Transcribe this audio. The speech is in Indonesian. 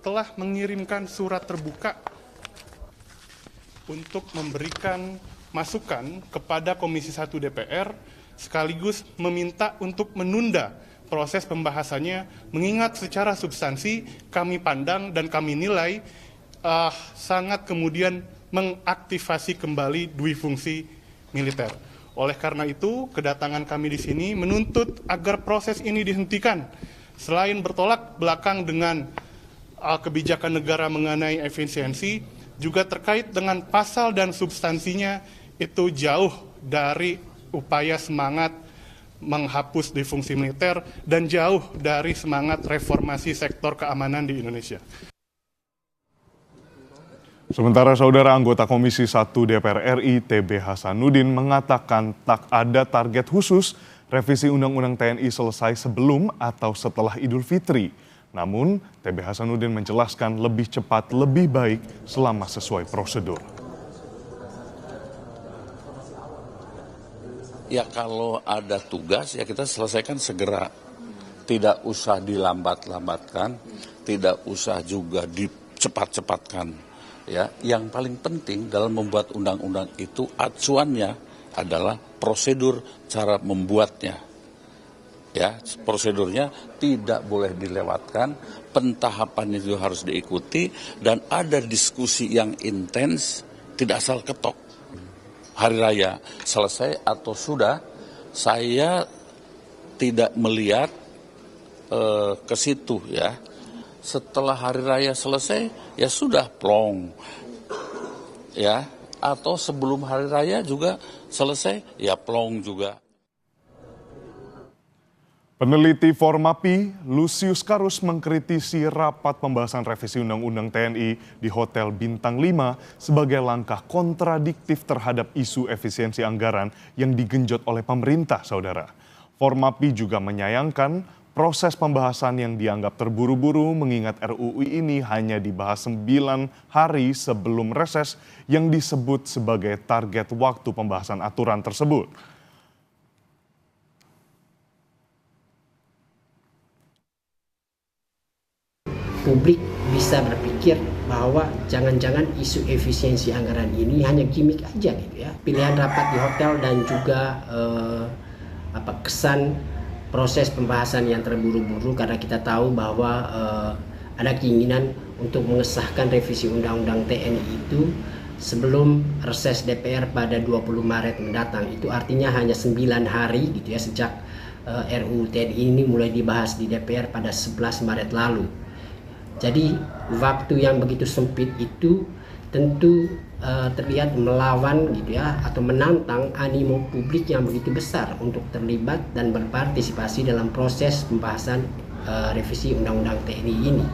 telah mengirimkan surat terbuka untuk memberikan masukan kepada Komisi 1 DPR sekaligus meminta untuk menunda proses pembahasannya, mengingat secara substansi kami pandang dan kami nilai sangat kemudian mengaktifasi kembali dui fungsi militer. Oleh karena itu, kedatangan kami di sini menuntut agar proses ini dihentikan. Selain bertolak belakang dengan kebijakan negara mengenai efisiensi, juga terkait dengan pasal dan substansinya itu jauh dari upaya semangat menghapus dui fungsi militer dan jauh dari semangat reformasi sektor keamanan di Indonesia. Sementara saudara anggota Komisi 1 DPR RI TB Hasanuddin mengatakan tak ada target khusus revisi Undang-Undang TNI selesai sebelum atau setelah Idul Fitri. Namun, TB Hasanuddin menjelaskan lebih cepat lebih baik selama sesuai prosedur. Ya kalau ada tugas ya kita selesaikan segera. Tidak usah dilambat-lambatkan, tidak usah juga dicepat-cepatkan. Ya, yang paling penting dalam membuat undang-undang itu acuannya adalah prosedur cara membuatnya. Ya, prosedurnya tidak boleh dilewatkan, pentahapannya juga harus diikuti dan ada diskusi yang intens, tidak asal ketok. Hari raya selesai atau sudah, saya tidak melihat ke situ ya. Setelah hari raya selesai, ya sudah plong. Ya, atau sebelum hari raya juga selesai, ya plong juga. Peneliti Formapi, Lusius Karus mengkritisi rapat pembahasan revisi Undang-Undang TNI di Hotel Bintang 5 sebagai langkah kontradiktif terhadap isu efisiensi anggaran yang digenjot oleh pemerintah, saudara. Formapi juga menyayangkan proses pembahasan yang dianggap terburu-buru mengingat RUU ini hanya dibahas 9 hari sebelum reses yang disebut sebagai target waktu pembahasan aturan tersebut. Publik bisa berpikir bahwa jangan-jangan isu efisiensi anggaran ini hanya gimmick aja gitu ya. Pilihan rapat di hotel dan juga kesan proses pembahasan yang terburu-buru karena kita tahu bahwa ada keinginan untuk mengesahkan revisi Undang-Undang TNI itu sebelum reses DPR pada 20 Maret mendatang. Itu artinya hanya 9 hari gitu ya sejak RUU TNI ini mulai dibahas di DPR pada 11 Maret lalu. Jadi waktu yang begitu sempit itu tentu terlihat melawan gitu ya atau menantang animo publik yang begitu besar untuk terlibat dan berpartisipasi dalam proses pembahasan revisi Undang-Undang TNI ini.